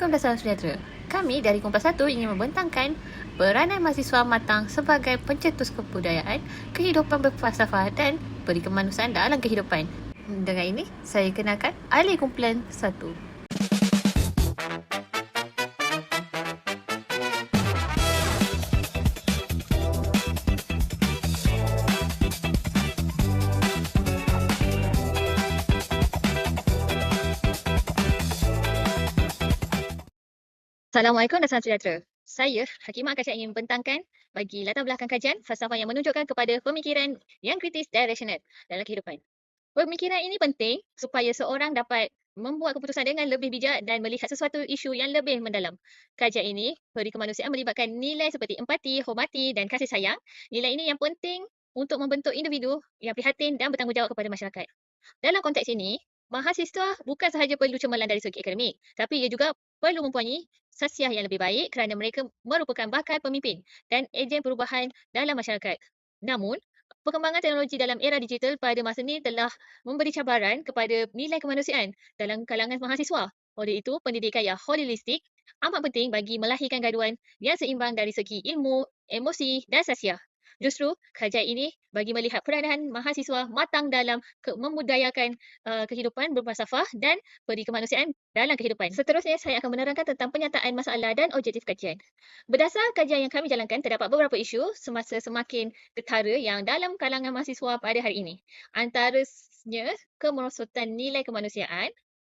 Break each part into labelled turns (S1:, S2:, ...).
S1: Assalamualaikum dan salam sejahtera. Kami dari Kumpulan 1 ingin membentangkan peranan mahasiswa matang sebagai pencetus kebudayaan, kehidupan berfalsafah dan perikemanusiaan dalam kehidupan. Dengan ini, saya kenalkan ahli Kumpulan 1. Assalamualaikum dan salam sejahtera. Saya, Hakimah Akasya, ingin membentangkan bagi latar belakang kajian falsafah yang menunjukkan kepada pemikiran yang kritis dan rasional dalam kehidupan. Pemikiran ini penting supaya seorang dapat membuat keputusan dengan lebih bijak dan melihat sesuatu isu yang lebih mendalam. Kajian ini, peri kemanusiaan melibatkan nilai seperti empati, hormati dan kasih sayang. Nilai ini yang penting untuk membentuk individu yang prihatin dan bertanggungjawab kepada masyarakat. Dalam konteks ini, mahasiswa bukan sahaja perlu cemerlang dari segi akademik, tapi ia juga perlu mempunyai sasiah yang lebih baik kerana mereka merupakan bakal pemimpin dan ejen perubahan dalam masyarakat. Namun, perkembangan teknologi dalam era digital pada masa ini telah memberi cabaran kepada nilai kemanusiaan dalam kalangan mahasiswa. Oleh itu, pendidikan yang holistik amat penting bagi melahirkan gaduhan yang seimbang dari segi ilmu, emosi dan sasiah. Justru, kajian ini bagi melihat peranan mahasiswa matang dalam memudayakan kehidupan berfalsafah dan peri kemanusiaan dalam kehidupan. Seterusnya, saya akan menerangkan tentang penyataan masalah dan objektif kajian. Berdasar kajian yang kami jalankan, terdapat beberapa isu semasa semakin ketara yang dalam kalangan mahasiswa pada hari ini. Antaranya, kemerosotan nilai kemanusiaan,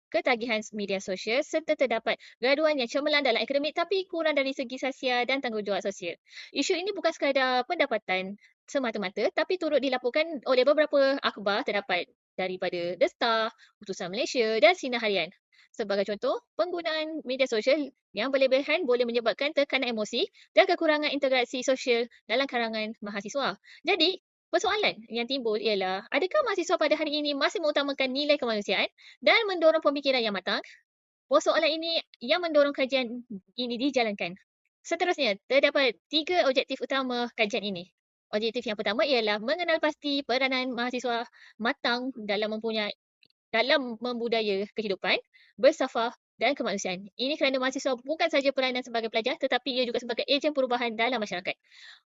S1: ketagihan media sosial serta terdapat gaduhan yang cemerlang dalam akademik tapi kurang dari segi sasial dan tanggungjawab sosial. Isu ini bukan sekadar pendapatan semata-mata tapi turut dilaporkan oleh beberapa akhbar terdapat daripada The Star, Utusan Malaysia dan Sinar Harian. Sebagai contoh, penggunaan media sosial yang berlebihan boleh menyebabkan tekanan emosi dan kekurangan integrasi sosial dalam kalangan mahasiswa. Jadi, persoalan yang timbul ialah, adakah mahasiswa pada hari ini masih mengutamakan nilai kemanusiaan dan mendorong pemikiran yang matang? Persoalan ini yang mendorong kajian ini dijalankan. Seterusnya, terdapat 3 objektif utama kajian ini. Objektif yang pertama ialah mengenal pasti peranan mahasiswa matang dalam membudaya kehidupan, bersafah dan kemanusiaan. Ini kerana mahasiswa bukan sahaja peranan sebagai pelajar tetapi ia juga sebagai ejen perubahan dalam masyarakat.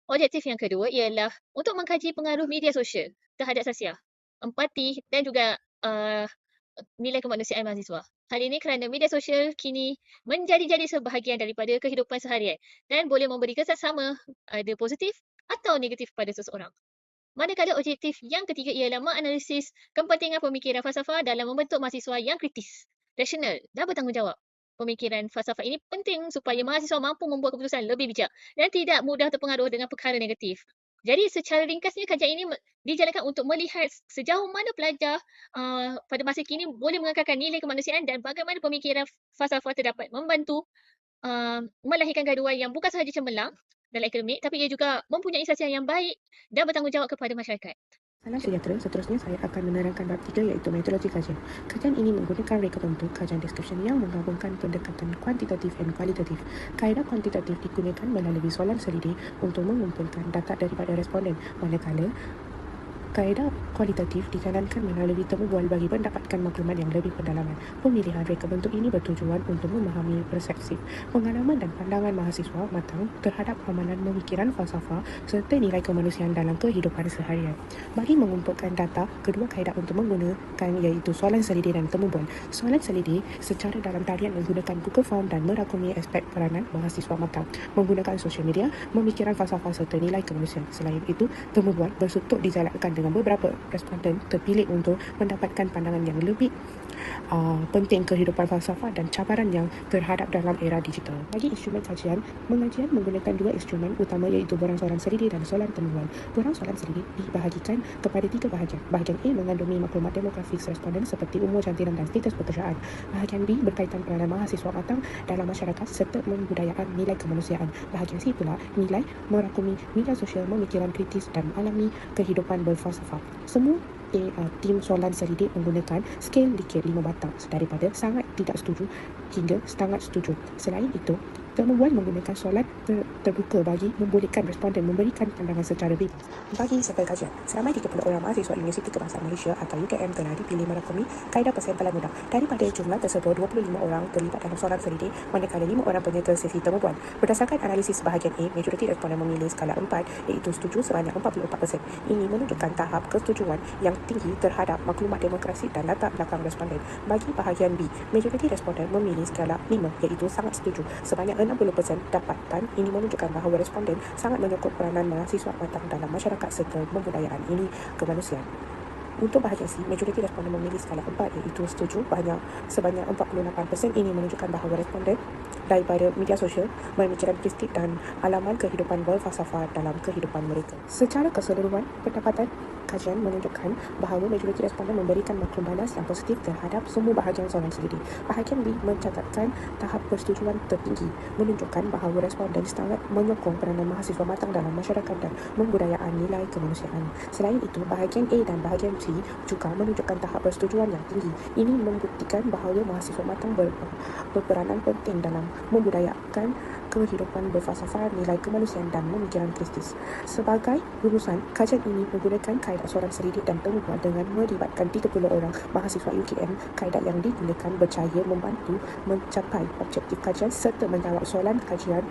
S1: Objektif yang kedua ialah untuk mengkaji pengaruh media sosial terhadap sasiah, empati dan juga nilai kemanusiaan mahasiswa. Hal ini kerana media sosial kini menjadi sebahagian daripada kehidupan seharian dan boleh memberi kesan sama ada positif atau negatif pada seseorang. Manakala objektif yang ketiga ialah menganalisis kepentingan pemikiran falsafah dalam membentuk mahasiswa yang kritis, rasional dan bertanggungjawab. Pemikiran falsafah ini penting supaya mahasiswa mampu membuat keputusan lebih bijak dan tidak mudah terpengaruh dengan perkara negatif. Jadi secara ringkasnya kajian ini dijalankan untuk melihat sejauh mana pelajar pada masa kini boleh mengekalkan nilai kemanusiaan dan bagaimana pemikiran falsafah terdapat membantu melahirkan gaduhan yang bukan sahaja cemerlang dalam akademik tapi ia juga mempunyai sasiah yang baik dan bertanggungjawab kepada masyarakat.
S2: Salam sejahtera, seterusnya saya akan menerangkan bab 3 iaitu metodologi kajian. Kajian ini menggunakan reka bentuk kajian description yang menggabungkan pendekatan kuantitatif dan kualitatif. Kaedah kuantitatif digunakan melalui soalan selidik untuk mengumpulkan data daripada responden, manakala kaedah kualitatif dijalankan melalui temu bual bagi mendapatkan maklumat yang lebih pendalaman. Pemilihan reka bentuk ini bertujuan untuk memahami persepsi, pengalaman dan pandangan mahasiswa matang terhadap amalan pemikiran falsafah serta nilai kemanusiaan dalam kehidupan seharian. Bagi mengumpulkan data, kedua kaedah untuk menggunakan iaitu soalan selidik dan temu bual. Soalan selidik secara dalam talian menggunakan Google Form dan merangkumi aspek peranan mahasiswa matang menggunakan sosial media, pemikiran falsafah serta nilai kemanusiaan. Selain itu, temu bual bersuntuk dijalankan dengan beberapa responden terpilih untuk mendapatkan pandangan yang lebih penting kehidupan falsafah dan cabaran yang terhadap dalam era digital. Bagi instrumen kajian, mengajian menggunakan 2 instrumen utama iaitu borang soalan selidik dan soalan temuan. Borang soalan selidik dibahagikan kepada 3 bahagian. Bahagian A mengandungi maklumat demografik responden seperti umur, jantinan dan status pekerjaan. Bahagian B berkaitan peranan mahasiswa matang dalam masyarakat serta membudayaan nilai kemanusiaan. Bahagian C pula nilai merangkumi media sosial, pemikiran kritis dan alami kehidupan berfalsafah. Semua tim soalan selidik menggunakan skala Likert 5 batang daripada sangat tidak setuju hingga sangat setuju. Selain itu, Temu 1 menggunakan soalan terbuka bagi membolehkan responden memberikan pandangan secara bebas. Bagi sampel kajian, seramai 30 orang mahasiswa Universiti Kebangsaan Malaysia atau UKM telah dipilih merakumi kaedah persampalan mudah. Daripada jumlah tersebut, 25 orang terlibat dalam soalan solidik, manakala 5 orang penyerta sesi temubuan. Berdasarkan analisis bahagian A, majoriti responden memilih skala 4 iaitu setuju sebanyak 44%. Ini menunjukkan tahap kesetujuan yang tinggi terhadap maklumat demokrasi dan latar belakang responden. Bagi bahagian B, majoriti responden memilih skala 5 iaitu sangat setuju sebanyak 60% dapatan. Ini menunjukkan bahawa responden sangat menyokong peranan mahasiswa matang dalam masyarakat serta pembudayaan ini kemanusiaan. Untuk bahagian C, majoriti responden memilih skala 4 iaitu setuju sebanyak 48%. Ini menunjukkan bahawa responden daripada media sosial memikirkan kristik dan halaman kehidupan berfalsafah dalam kehidupan mereka. Secara keseluruhan, pendapatan kajian menunjukkan bahawa majoriti responden memberikan maklum balas yang positif terhadap semua bahagian soalan solidik. Bahagian B mencatatkan tahap persetujuan tertinggi, menunjukkan bahawa responden sangat menyokong peranan mahasiswa matang dalam masyarakat dan pembudayaan nilai kemanusiaan. Selain itu, bahagian A dan bahagian C juga menunjukkan tahap persetujuan yang tinggi. Ini membuktikan bahawa mahasiswa matang berperanan penting dalam membudayakan kehidupan berfalsafah, nilai kemanusiaan dan pemikiran kritis. Sebagai rumusan, kajian ini menggunakan kaedah soalan solidik dan temubuan dengan melibatkan 30 orang mahasiswa UKM. Kaedah yang digunakan berjaya membantu mencapai objektif kajian serta menjawab soalan kajian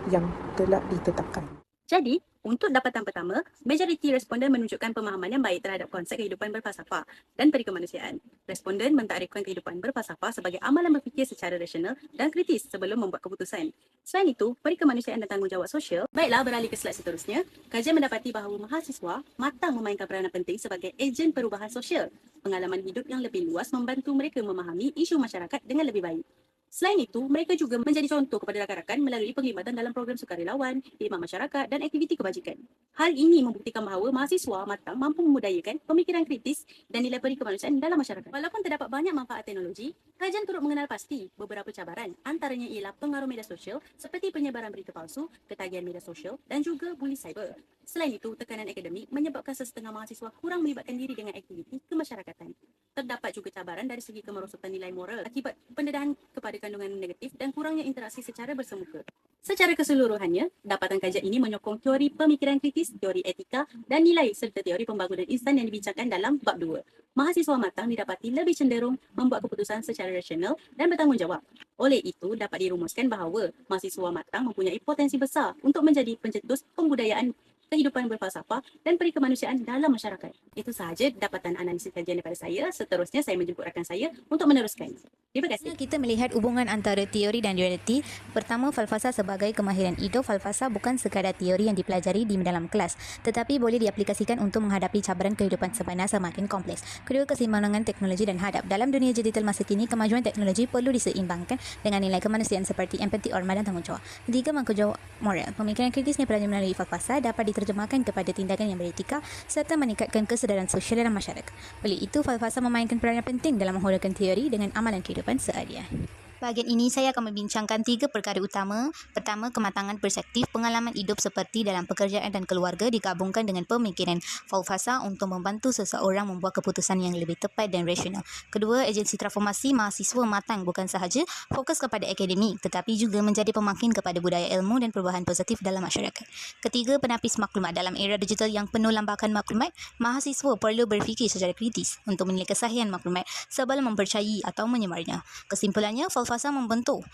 S2: yang telah ditetapkan.
S3: Jadi, untuk dapatan pertama, majoriti responden menunjukkan pemahaman yang baik terhadap konsep kehidupan berfalsafah dan perikemanusiaan. Responden mentakdirkan kehidupan berfalsafah sebagai amalan berfikir secara rasional dan kritis sebelum membuat keputusan. Selain itu, perikemanusiaan dan tanggungjawab sosial. Baiklah, beralih ke slide seterusnya. Kajian mendapati bahawa mahasiswa matang memainkan peranan penting sebagai ejen perubahan sosial. Pengalaman hidup yang lebih luas membantu mereka memahami isu masyarakat dengan lebih baik. Selain itu, mereka juga menjadi contoh kepada rakan-rakan melalui penglibatan dalam program sukarelawan, khidmat masyarakat dan aktiviti kebajikan. Hal ini membuktikan bahawa mahasiswa matang mampu memudayakan pemikiran kritis dan nilai perikemanusiaan dalam masyarakat. Walaupun terdapat banyak manfaat teknologi, kajian turut mengenal pasti beberapa cabaran, antaranya ialah pengaruh media sosial seperti penyebaran berita palsu, ketagihan media sosial dan juga buli cyber. Selain itu, tekanan akademik menyebabkan sesetengah mahasiswa kurang melibatkan diri dengan aktiviti kemasyarakatan. Terdapat juga cabaran dari segi kemerosotan nilai moral akibat pendedahan kepada kandungan negatif dan kurangnya interaksi secara bersemuka. Secara keseluruhannya, dapatan kajian ini menyokong teori pemikiran kritis, teori etika dan nilai serta teori pembangunan instan yang dibincangkan dalam bab 2. Mahasiswa matang didapati lebih cenderung membuat keputusan secara rasional dan bertanggungjawab. Oleh itu, dapat dirumuskan bahawa mahasiswa matang mempunyai potensi besar untuk menjadi pencetus pembudayaan kehidupan berfalsafah dan perikemanusiaan dalam masyarakat. Itu sahaja dapatan analisis kajian daripada saya. Seterusnya saya menjemput rakan saya untuk meneruskan. Terima kasih.
S4: Kita melihat hubungan antara teori dan realiti. Pertama, falsafah sebagai kemahiran hidup. Falsafah bukan sekadar teori yang dipelajari di dalam kelas, tetapi boleh diaplikasikan untuk menghadapi cabaran kehidupan sebenar semakin kompleks. Kedua, keseimbangan teknologi dan hadap. Dalam dunia digital masa kini, kemajuan teknologi perlu diseimbangkan dengan nilai kemanusiaan seperti empati, hormat dan tanggungjawab. Ketiga, tanggungjawab moral. Pemikiran kritis yang pelajari melalui falsafah dapat diterjemahkan kepada tindakan yang beretika serta meningkatkan kesedaran sosial dalam masyarakat. Oleh itu, falsafah memainkan peranan penting dalam menghuraikan teori dengan amalan kehidupan seharian. Bahagian ini saya akan membincangkan 3 perkara utama. Pertama, kematangan perspektif. Pengalaman hidup seperti dalam pekerjaan dan keluarga digabungkan dengan pemikiran falsafah untuk membantu seseorang membuat keputusan yang lebih tepat dan rasional. Kedua, agensi transformasi mahasiswa matang bukan sahaja fokus kepada akademik tetapi juga menjadi pemakin kepada budaya ilmu dan perubahan positif dalam masyarakat. Ketiga, penapis maklumat. Dalam era digital yang penuh lambakan maklumat, mahasiswa perlu berfikir secara kritis untuk menilai kesahihan maklumat sebelum mempercayai atau menyebarnya. Kesimpulannya, falsafah membentuk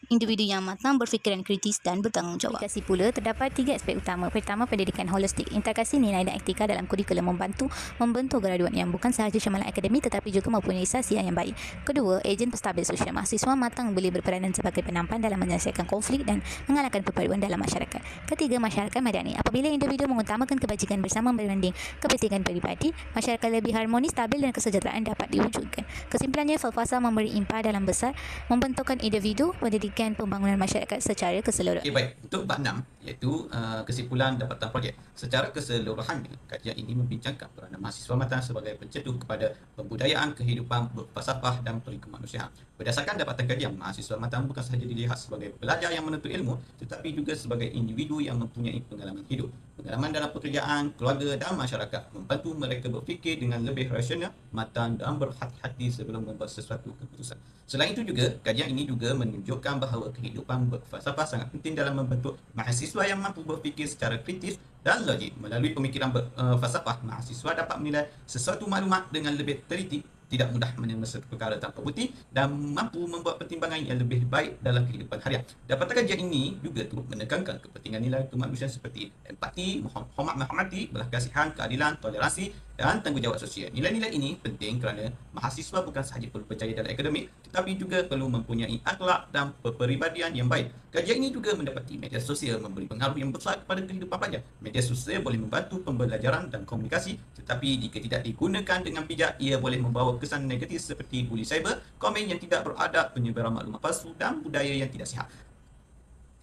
S4: individu yang matang, berfikiran kritis dan bertanggungjawab. Aplikasi pula terdapat 3 aspek utama. Pertama, pendidikan holistik. Integrasi nilai dan etika dalam kurikulum membantu membentuk graduat yang bukan sahaja cemerlang akademik tetapi juga mempunyai sasian yang baik. Kedua, ejen penstabil sosial. Mahasiswa matang boleh berperanan sebagai penampan dalam menyelesaikan konflik dan mengalahkan perpaduan dalam masyarakat. Ketiga, masyarakat madani. Apabila individu mengutamakan kebajikan bersama berbanding kepentingan peribadi, masyarakat lebih harmonis, stabil dan kesejahteraan dapat diwujudkan. Kesimpulannya, falsafah memberi impak dalam besar membentukkan individu, pendidikan pembangunan masyarakat secara keseluruhan.
S5: Baik, untuk bab 6, iaitu kesimpulan dapatan projek. Secara keseluruhan, kajian ini membincangkan peranan mahasiswa matan sebagai pencetus kepada pembudayaan kehidupan berfalsafah dan perikemanusiaan. Berdasarkan dapatan kajian, mahasiswa matan bukan sahaja dilihat sebagai pelajar yang menuntut ilmu, tetapi juga sebagai individu yang mempunyai pengalaman hidup, pengalaman dalam pekerjaan, keluarga dan masyarakat, membantu mereka berfikir dengan lebih rasional, matang dan berhati-hati sebelum membuat sesuatu keputusan. Selain itu juga, kajian ini juga menunjukkan bahawa kehidupan berfalsafah sangat penting dalam membentuk mahasiswa yang mampu berfikir secara kritis dan logik. Melalui pemikiran berfalsafah, mahasiswa dapat menilai sesuatu maklumat dengan lebih teliti, tidak mudah menerima satu perkara tanpa bukti dan mampu membuat pertimbangan yang lebih baik dalam kehidupan harian. Dapatan kajian ini juga turut menekankan kepentingan nilai kemanusiaan seperti empati, hormat menghormati, belas kasihan, keadilan, toleransi dan tanggungjawab sosial. Nilai-nilai ini penting kerana mahasiswa bukan sahaja perlu berjaya dalam akademik, tetapi juga perlu mempunyai akhlak dan perpribadian yang baik. Kajian ini juga mendapati media sosial memberi pengaruh yang besar kepada kehidupan pelajar. Media sosial boleh membantu pembelajaran dan komunikasi, tetapi jika tidak digunakan dengan bijak, ia boleh membawa kesan negatif seperti buli cyber, komen yang tidak beradab, penyebaran maklumat palsu dan budaya yang tidak sihat.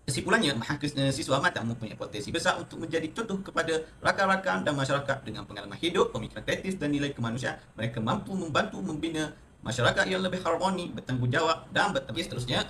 S5: Kesimpulannya, mahasiswa matan mempunyai potensi besar untuk menjadi contoh kepada rakan-rakan dan masyarakat dengan pengalaman hidup, pemikiran kritis dan nilai kemanusiaan. Mereka mampu membantu membina masyarakat yang lebih harmoni, bertanggungjawab dan bertanggung. Seterusnya,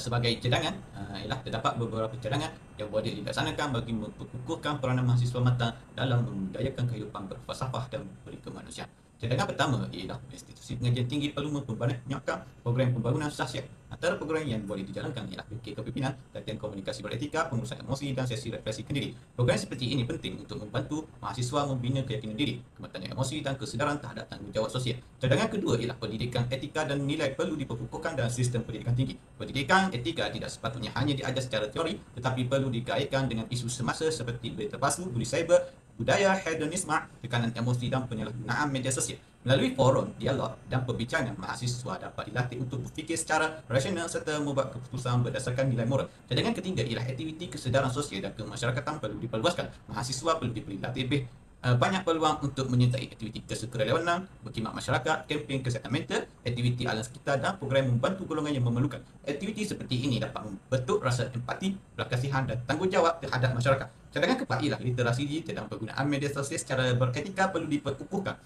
S5: sebagai cadangan, ialah terdapat beberapa cadangan yang boleh dilaksanakan bagi memperkukuhkan peranan mahasiswa matan dalam membudayakan kehidupan berfalsafah dan berkemanusiaan. Cadangan pertama ialah institusi pengajian tinggi perlu memperbanyakkan program pembangunan sahsiat. Antara program yang boleh dijalankan ialah fikir kepimpinan, latihan komunikasi beretika, pengurusan emosi dan sesi refleksi diri. Program seperti ini penting untuk membantu mahasiswa membina keyakinan diri, kematangan emosi dan kesedaran terhadap tanggungjawab sosial. Cadangan kedua ialah pendidikan etika dan nilai perlu diperkukuhkan dalam sistem pendidikan tinggi. Pendidikan etika tidak sepatutnya hanya diajar secara teori, tetapi perlu dikaitkan dengan isu semasa seperti berita palsu, buli cyber, budaya hedonisme, tekanan emosi dan penyalahgunaan media sosial. Melalui forum, dialog dan perbincangan, mahasiswa dapat dilatih untuk berfikir secara rasional serta membuat keputusan berdasarkan nilai moral. Cadangan ketiga ialah aktiviti kesedaran sosial dan kemasyarakatan perlu diperluaskan. Mahasiswa perlu diberi lebih banyak peluang untuk menyertai aktiviti kesukarelawanan, berkhidmat masyarakat, kempen kesihatan mental, aktiviti alam sekitar dan program membantu golongan yang memerlukan. Aktiviti seperti ini dapat membentuk rasa empati, belas kasihan dan tanggungjawab terhadap masyarakat. Cadangan keempat ialah literasi digital dan penggunaan media sosial secara beretika perlu diperkukuhkan.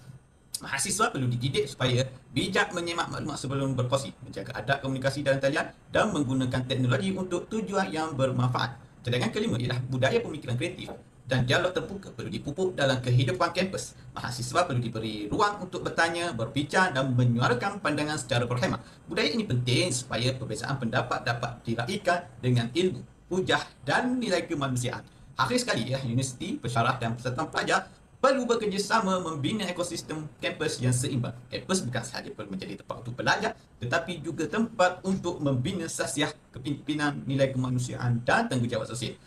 S5: Mahasiswa perlu dididik supaya bijak menyemak maklumat sebelum berkongsi, menjaga adab komunikasi dalam talian dan menggunakan teknologi untuk tujuan yang bermanfaat. Cadangan kelima ialah budaya pemikiran kreatif dan dialog terbuka perlu dipupuk dalam kehidupan kampus. Mahasiswa perlu diberi ruang untuk bertanya, berbincang dan menyuarakan pandangan secara berhemah. Budaya ini penting supaya perbezaan pendapat dapat diraikan dengan ilmu, hujah dan nilai kemanusiaan. Akhir sekali, universiti, pensyarah dan peserta pelajar perlu bekerjasama membina ekosistem kampus yang seimbang. Kampus bukan sahaja perlu menjadi tempat untuk belajar, tetapi juga tempat untuk membina sahsiah kepimpinan, nilai kemanusiaan dan tanggungjawab sosial.